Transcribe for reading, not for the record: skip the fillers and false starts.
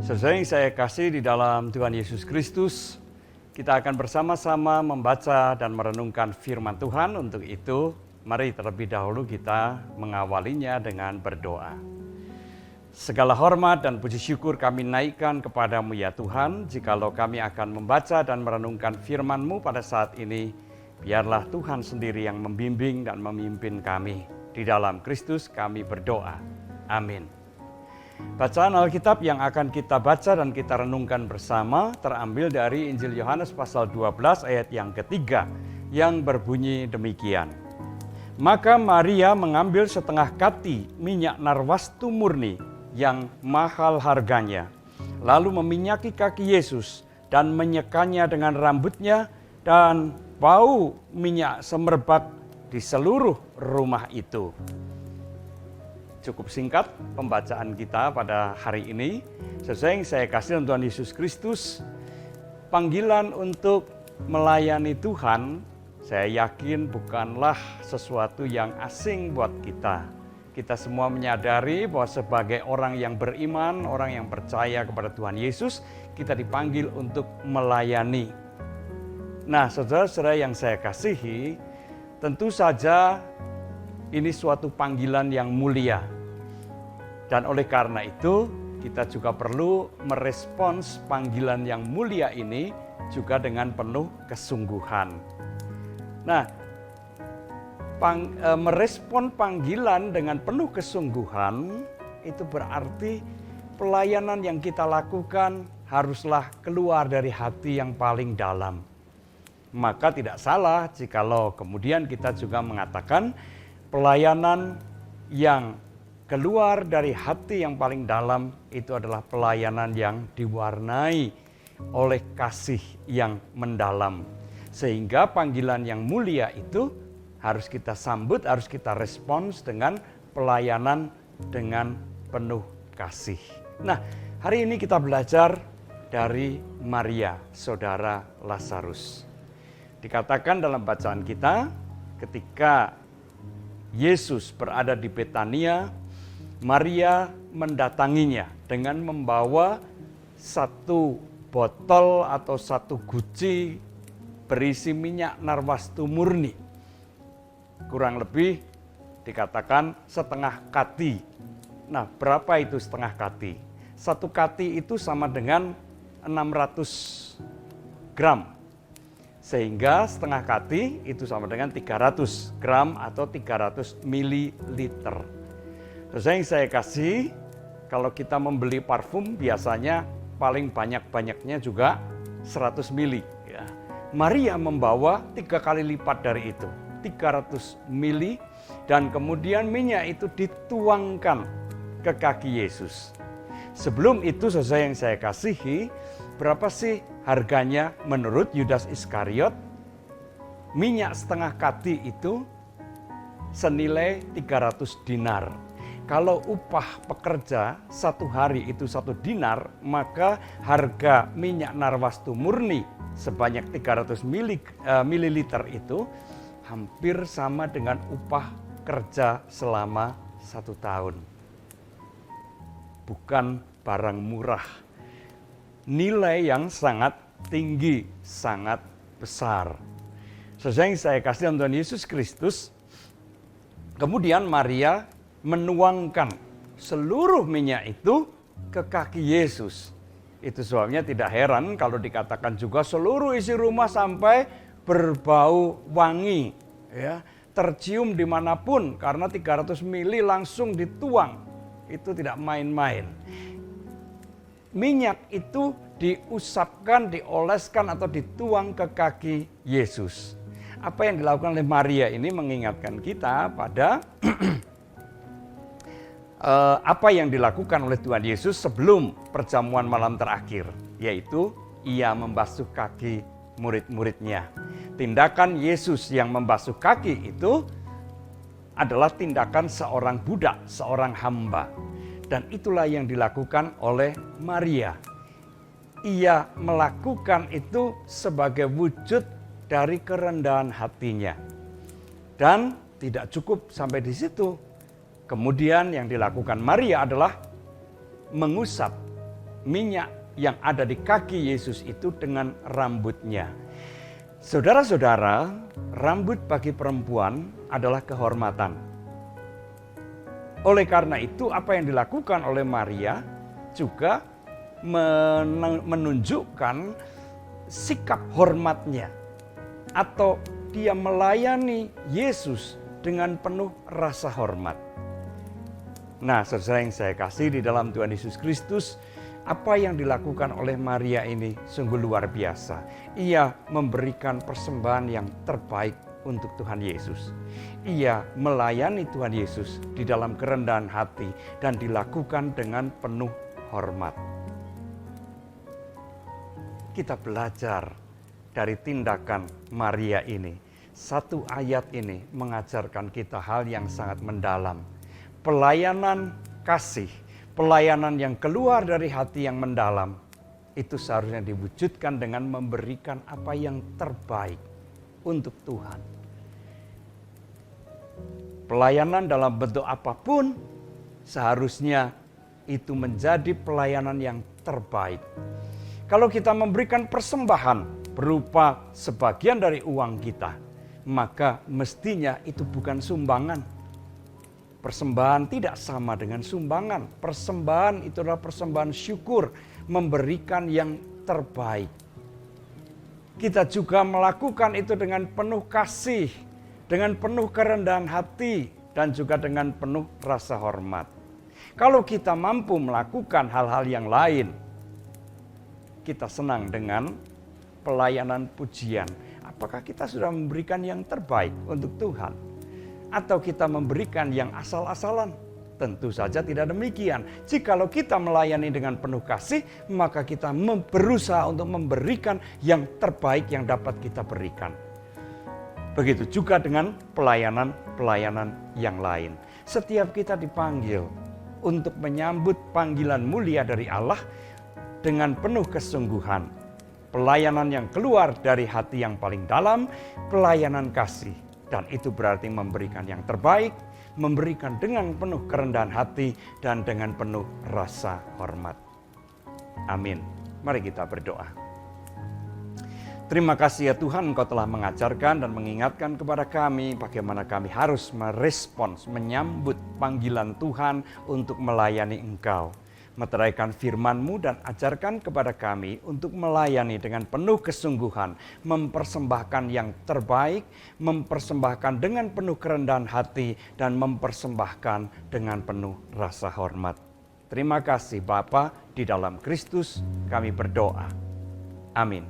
Saudara yang saya kasih di dalam Tuhan Yesus Kristus, kita akan bersama-sama membaca dan merenungkan firman Tuhan. Untuk itu, mari terlebih dahulu kita mengawalinya dengan berdoa. Segala hormat dan puji syukur kami naikkan kepadamu ya Tuhan, jikalau kami akan membaca dan merenungkan firman-Mu pada saat ini, biarlah Tuhan sendiri yang membimbing dan memimpin kami. Di dalam Kristus kami berdoa. Amin. Bacaan Alkitab yang akan kita baca dan kita renungkan bersama terambil dari Injil Yohanes pasal 12 ayat yang ketiga yang berbunyi demikian. Maka Maria mengambil setengah kati minyak narwastu murni yang mahal harganya, lalu meminyaki kaki Yesus dan menyekanya dengan rambutnya, dan bau minyak semerbak di seluruh rumah itu. Cukup singkat pembacaan kita pada hari ini. Sesuai yang saya kasih Tuhan Yesus Kristus, panggilan untuk melayani Tuhan, saya yakin bukanlah sesuatu yang asing buat kita. Kita semua menyadari bahwa sebagai orang yang beriman, orang yang percaya kepada Tuhan Yesus, kita dipanggil untuk melayani. Nah, saudara-saudara yang saya kasihi, tentu saja ini suatu panggilan yang mulia. Dan oleh karena itu, kita juga perlu merespons panggilan yang mulia ini juga dengan penuh kesungguhan. Nah, merespon panggilan dengan penuh kesungguhan itu berarti pelayanan yang kita lakukan haruslah keluar dari hati yang paling dalam. Maka tidak salah jikalau kemudian kita juga mengatakan pelayanan yang keluar dari hati yang paling dalam itu adalah pelayanan yang diwarnai oleh kasih yang mendalam. Sehingga panggilan yang mulia itu harus kita sambut, harus kita respons dengan pelayanan dengan penuh kasih. Nah, hari ini kita belajar dari Maria, saudara Lazarus. Dikatakan dalam bacaan kita, ketika Yesus berada di Betania, Maria mendatanginya dengan membawa satu botol atau satu guci berisi minyak narwastu murni. Kurang lebih dikatakan setengah kati. Nah, berapa itu setengah kati? Satu kati itu sama dengan 600 gram. Sehingga setengah kati itu sama dengan 300 gram atau 300 mililiter. Terus yang saya kasih, kalau kita membeli parfum biasanya paling banyak-banyaknya juga 100 mili. Ya. Maria membawa 3 kali lipat dari itu, 300 mili, dan kemudian minyak itu dituangkan ke kaki Yesus. Sebelum itu, sesuai yang saya kasihi, berapa sih harganya menurut Yudas Iskariot? Minyak setengah kati itu senilai 300 dinar. Kalau upah pekerja satu hari itu 1 dinar, maka harga minyak narwastu murni sebanyak 300 mililiter itu hampir sama dengan upah kerja selama 1 tahun. Bukan barang murah. Nilai yang sangat tinggi, sangat besar. Sesuai yang saya kasih Tuhan Yesus Kristus, kemudian Maria menuangkan seluruh minyak itu ke kaki Yesus. Itu sebabnya tidak heran kalau dikatakan juga seluruh isi rumah sampai berbau wangi, ya, tercium dimanapun karena 300 mili langsung dituang. Itu tidak main-main. Minyak itu diusapkan, dioleskan atau dituang ke kaki Yesus. Apa yang dilakukan oleh Maria ini mengingatkan kita pada apa yang dilakukan oleh Tuhan Yesus sebelum perjamuan malam terakhir, yaitu ia membasuh kaki murid-muridnya. Tindakan Yesus yang membasuh kaki itu adalah tindakan seorang budak, seorang hamba. Dan itulah yang dilakukan oleh Maria. Ia melakukan itu sebagai wujud dari kerendahan hatinya. Dan tidak cukup sampai di situ. Kemudian yang dilakukan Maria adalah mengusap minyak yang ada di kaki Yesus itu dengan rambutnya. Saudara-saudara, rambut bagi perempuan adalah kehormatan. Oleh karena itu, apa yang dilakukan oleh Maria juga menunjukkan sikap hormatnya, atau dia melayani Yesus dengan penuh rasa hormat. Nah, saudara yang saya kasih di dalam Tuhan Yesus Kristus, apa yang dilakukan oleh Maria ini sungguh luar biasa. Ia memberikan persembahan yang terbaik untuk Tuhan Yesus. Ia melayani Tuhan Yesus di dalam kerendahan hati dan dilakukan dengan penuh hormat. Kita belajar dari tindakan Maria ini. Satu ayat ini mengajarkan kita hal yang sangat mendalam. Pelayanan kasih, pelayanan yang keluar dari hati yang mendalam, itu seharusnya diwujudkan dengan memberikan apa yang terbaik untuk Tuhan. Pelayanan dalam bentuk apapun seharusnya itu menjadi pelayanan yang terbaik. Kalau kita memberikan persembahan berupa sebagian dari uang kita, maka mestinya itu bukan sumbangan. Persembahan tidak sama dengan sumbangan. Persembahan itu adalah persembahan syukur, memberikan yang terbaik. Kita juga melakukan itu dengan penuh kasih, dengan penuh kerendahan hati, dan juga dengan penuh rasa hormat. Kalau kita mampu melakukan hal-hal yang lain, kita senang dengan pelayanan pujian. Apakah kita sudah memberikan yang terbaik untuk Tuhan? Atau kita memberikan yang asal-asalan? Tentu saja tidak demikian. Jikalau kita melayani dengan penuh kasih, maka kita berusaha untuk memberikan yang terbaik yang dapat kita berikan. Begitu juga dengan pelayanan-pelayanan yang lain. Setiap kita dipanggil untuk menyambut panggilan mulia dari Allah dengan penuh kesungguhan. Pelayanan yang keluar dari hati yang paling dalam, pelayanan kasih. Dan itu berarti memberikan yang terbaik, memberikan dengan penuh kerendahan hati, dan dengan penuh rasa hormat. Amin. Mari kita berdoa. Terima kasih ya Tuhan, Engkau telah mengajarkan dan mengingatkan kepada kami bagaimana kami harus merespons, menyambut panggilan Tuhan untuk melayani Engkau. Meteraikan firman-Mu dan ajarkan kepada kami untuk melayani dengan penuh kesungguhan, mempersembahkan yang terbaik, mempersembahkan dengan penuh kerendahan hati, dan mempersembahkan dengan penuh rasa hormat. Terima kasih Bapa, di dalam Kristus kami berdoa. Amin.